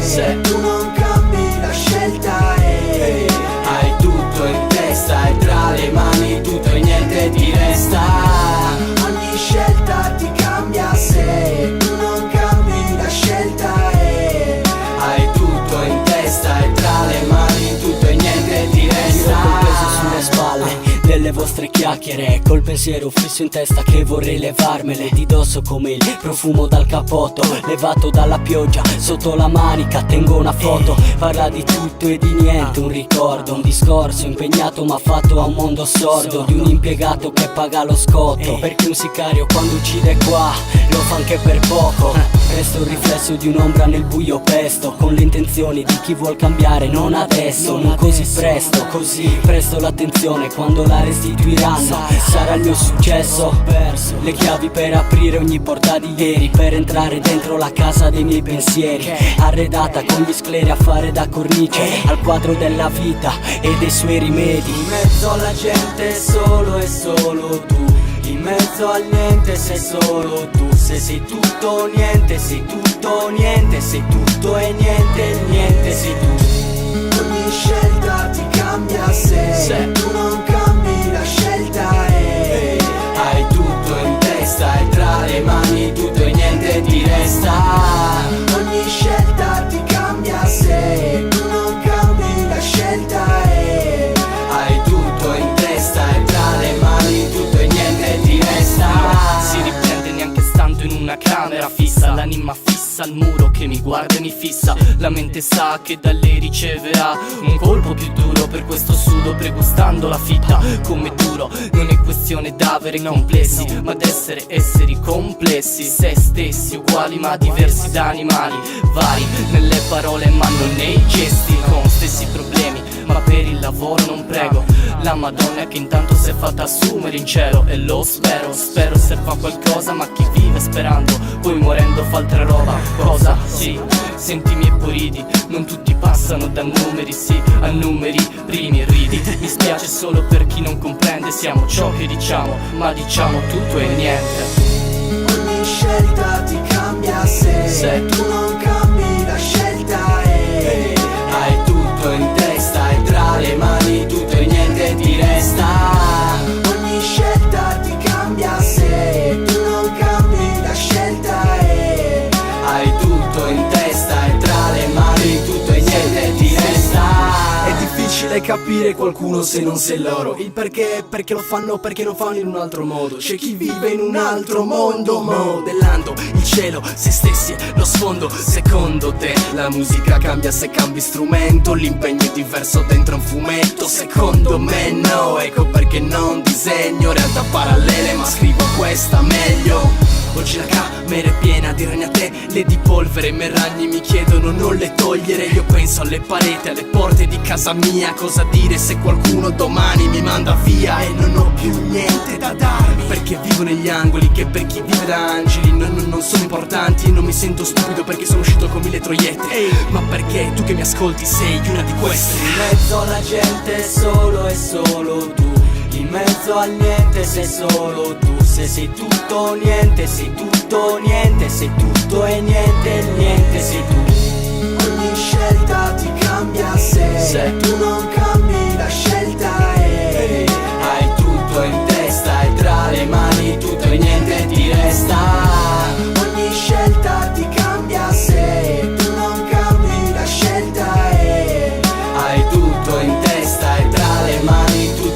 se tu non cambi la scelta è hai tutto in testa e tra le mani tutto e niente ti resta. Ogni scelta ti cambia se tu non cambi la scelta è hai tutto in testa e tra le mani tutto e niente ti resta. Col peso sulle spalle delle vostre chiacchiere, col pensiero fisso in testa che vorrei levarmele di dosso come il profumo dal cappotto, levato dalla pioggia sotto la manica. Tengo una foto, parla di tutto e di niente, un ricordo, un discorso impegnato ma fatto a un mondo sordo, di un impiegato che paga lo scotto, perché un sicario quando uccide qua lo fa anche per poco. Resto il riflesso di un'ombra nel buio pesto, con le intenzioni di chi vuol cambiare, non adesso, non così presto, così presto l'attenzione quando la restituiranno. Sarà il mio successo, perso le chiavi per aprire ogni porta di ieri, per entrare dentro la casa dei miei pensieri, arredata con gli scleri a fare da cornice al quadro della vita e dei suoi rimedi. In mezzo alla gente solo e solo tu, in mezzo al niente sei solo tu. Se sei tutto o niente, sei tutto o niente, sei tutto e niente, il niente sei tu. Ogni scelta ti cambia se tu non cambi la scelta è hai tutto in testa e tra le mani tutto e niente ti resta. Ogni scelta ti cambia se tu non cambi la scelta è hai tutto in testa e tra le mani tutto e niente ti resta. Si riprende neanche stando in una camera fissa, l'anima fissa al muro che mi guarda e mi fissa. La mente sa che da lei riceverà un colpo più duro, per questo sudo pregustando la fitta. Come duro, non è questione d'avere complessi, ma d'essere esseri complessi, se stessi uguali ma diversi da animali vari, nelle parole ma non nei gesti, con stessi problemi ma per il lavoro non prego la Madonna che intanto si è fatta assumere in cielo, e lo spero, spero serva a qualcosa, ma chi vive sperando poi morendo fa altra roba. Cosa? Sì, sentimi e poi ridi, non tutti passano da numeri, sì, a numeri primi e ridi. Mi spiace solo per chi non comprende, siamo ciò che diciamo, ma diciamo tutto e niente. Ogni scelta ti cambia se tu non cambi la scelta è hai tutto in testa e tra le mani tutto e niente ti resta. Ogni scelta ti cambia se tu non cambi la scelta è hai tutto in testa e tra le mani tutto e niente ti resta. È difficile capire qualcuno se non sei loro, il perché lo fanno, perché non fanno in un altro modo. C'è chi vive in un altro mondo, modellando il cielo, se stessi e lo sfondo. Secondo te la musica cambia se cambi strumento, l'impegno è diverso dentro un fumetto? Secondo me no, ecco perché non disegno realtà parallele, ma scrivo questa meglio. Oggi la camera è piena di ragnatele di polvere, i miei ragni mi chiedono non le togliere. Io penso alle pareti, alle porte di casa mia, cosa dire se qualcuno domani mi manda via e non ho più niente da darmi, perché vivo negli angoli che per chi vive da angeli non sono importanti. E non mi sento stupido perché sono uscito con 1000 troiette, ma perché tu che mi ascolti sei una di queste. In mezzo alla gente solo e solo tu, in mezzo al niente sei solo tu. Se sei tutto o niente, sei tutto o niente, sei tutto e niente, il niente sei tu. Ogni scelta ti cambia se tu non cambi la scelta è hai tutto in testa e tra le mani tutto e niente ti resta. Ogni scelta ti cambia se tu non cambi la scelta è hai tutto in testa e tra le mani tutto